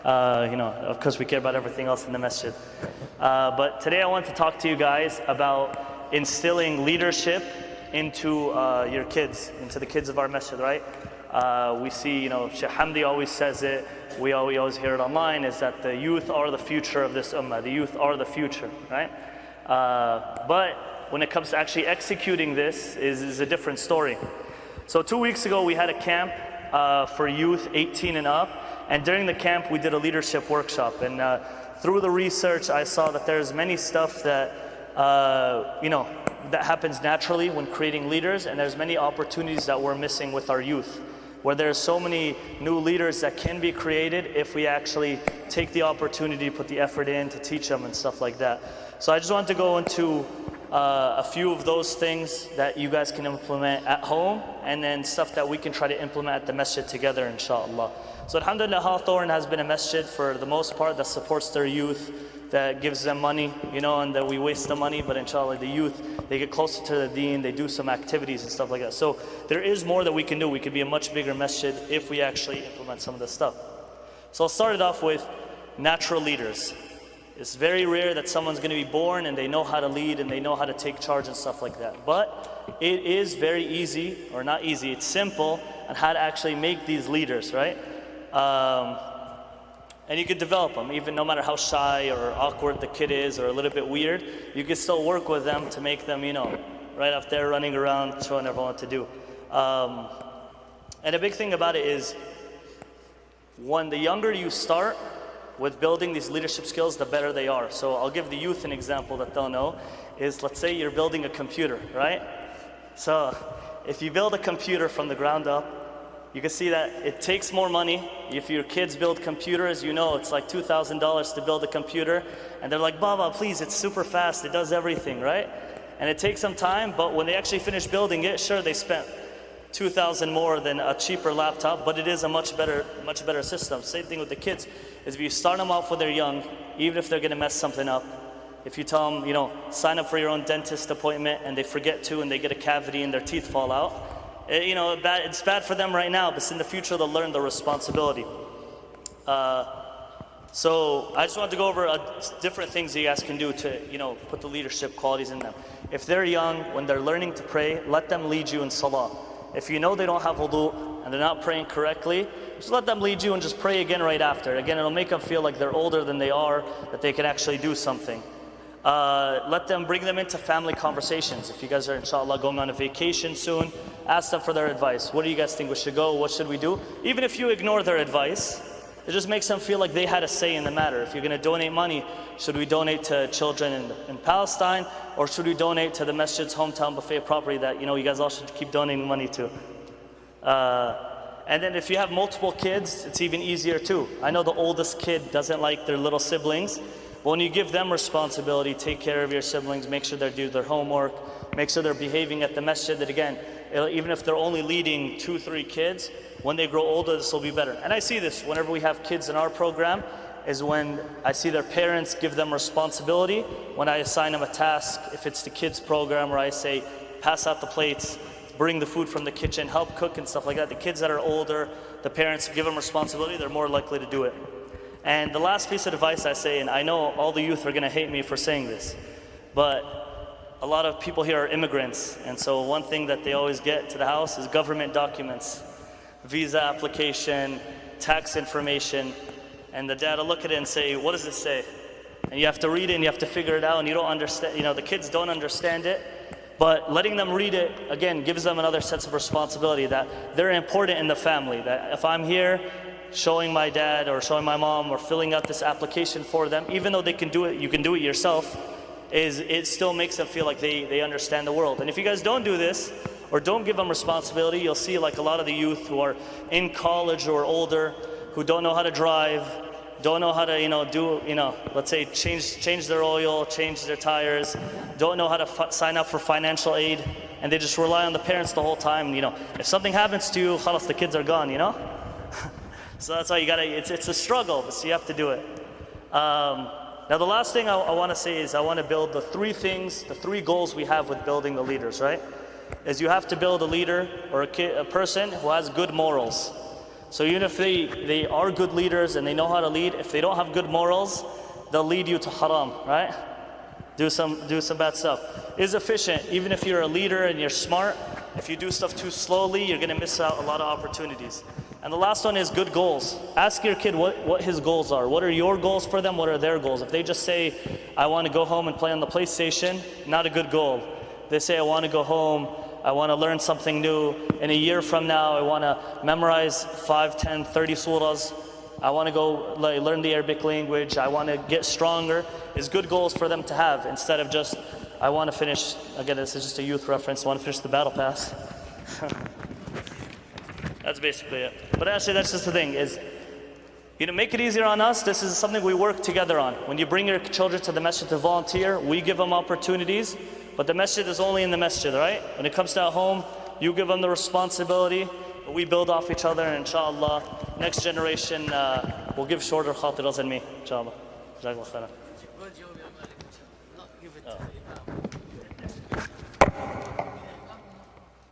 Of course we care about everything else in the masjid. But today I want to talk to you guys about instilling leadership into your kids, into the kids of our masjid, right? We see, Sheikh Hamdi always says it, we always hear it online, is that the youth are the future of this ummah. The youth are the future, right? But when it comes to actually executing this is a different story. So 2 weeks ago we had a camp for youth 18 and up, and during the camp we did a leadership workshop, and through the research I saw that there's many stuff that that happens naturally when creating leaders, and there's many opportunities that we're missing with our youth, where there's so many new leaders that can be created if we actually take the opportunity to put the effort in to teach them and stuff like that. So I just wanted to go into a few of those things that you guys can implement at home, and then stuff that we can try to implement at the masjid together, inshallah. So alhamdulillah, Hawthorne has been a masjid for the most part that supports their youth, that gives them money, and that we waste the money, but inshallah the youth, they get closer to the deen, they do some activities and stuff like that. So there is more that we can do. We could be a much bigger masjid if we actually implement some of this stuff. So I'll start it off with natural leaders. It's very rare that someone's going to be born and they know how to lead and they know how to take charge and stuff like that. But it is very easy, or not easy, it's simple on how to actually make these leaders, right? And you could develop them, even no matter how shy or awkward the kid is or a little bit weird, you can still work with them to make them, right up there running around showing everyone what to do. And a big thing about it is, one, the younger you start with building these leadership skills, the better they are. So I'll give the youth an example that they'll know, is let's say you're building a computer, right? So if you build a computer from the ground up, you can see that it takes more money. If your kids build computers, it's like $2,000 to build a computer, and they're like, Baba, please, it's super fast, it does everything, right? And it takes some time, but when they actually finish building it, sure, they spent $2,000 more than a cheaper laptop, but it is a much better system. Same thing with the kids, is if you start them off when they're young, even if they're gonna mess something up, if you tell them, sign up for your own dentist appointment, and they forget to, and they get a cavity and their teeth fall out, it's bad for them right now, but in the future they'll learn the responsibility. So I just want to go over different things that you guys can do to put the leadership qualities in them. If they're young, when they're learning to pray, let them lead you in salah. If you know they don't have wudu and they're not praying correctly, just let them lead you and just pray again right after. Again, it'll make them feel like they're older than they are, that they can actually do something. Let them bring them into family conversations. If you guys are inshallah going on a vacation soon, ask them for their advice. What do you guys think we should go? What should we do? Even if you ignore their advice, it just makes them feel like they had a say in the matter. If you're going to donate money, should we donate to children in Palestine, or should we donate to the masjid's hometown buffet property that you guys all should keep donating money to? And then if you have multiple kids, it's even easier too. I know the oldest kid doesn't like their little siblings, but when you give them responsibility, take care of your siblings, make sure they do their homework, make sure they're behaving at the masjid, that again, even if they're only leading 2-3 kids, when they grow older, this will be better. And I see this whenever we have kids in our program, is when I see their parents give them responsibility, when I assign them a task, if it's the kids program where I say, pass out the plates, bring the food from the kitchen, help cook and stuff like that. The kids that are older, the parents give them responsibility, they're more likely to do it. And the last piece of advice I say, and I know all the youth are going to hate me for saying this, but a lot of people here are immigrants, and so one thing that they always get to the house is government documents, visa application, tax information, and the dad will look at it and say, what does it say? And you have to read it and you have to figure it out, and you don't understand, the kids don't understand it, but letting them read it, again, gives them another sense of responsibility, that they're important in the family, that if I'm here showing my dad or showing my mom or filling out this application for them, even though they can do it, you can do it yourself, it still makes them feel like they understand the world. And if you guys don't do this, or don't give them responsibility, you'll see like a lot of the youth who are in college or older, who don't know how to drive, don't know how to let's say change their oil, change their tires, don't know how to sign up for financial aid, and they just rely on the parents the whole time. If something happens to you, khalas, the kids are gone, So that's why you gotta, it's a struggle, but so you have to do it. Now the last thing I want to say is I want to build the 3 goals we have with building the leaders, right? Is you have to build a leader or a person who has good morals. So even if they are good leaders and they know how to lead, if they don't have good morals, they'll lead you to haram, right? Do some bad stuff. Is efficient, even if you're a leader and you're smart, if you do stuff too slowly, you're gonna miss out a lot of opportunities. And the last one is good goals. Ask your kid what his goals are. What are your goals for them? What are their goals? If they just say, I want to go home and play on the PlayStation, not a good goal. They say, I want to go home, I want to learn something new. In a year from now, I want to memorize 5, 10, 30 surahs. I want to go learn the Arabic language. I want to get stronger. Is good goals for them to have instead of just, I want to finish, again, this is just a youth reference, I want to finish the battle pass. That's basically it. But actually, that's just the thing, is, make it easier on us. This is something we work together on. When you bring your children to the masjid to volunteer, we give them opportunities, but the masjid is only in the masjid, right? When it comes to at home, you give them the responsibility, but we build off each other, and inshallah, next generation will give shorter khatiras than me, inshallah. Jazakallah khairan.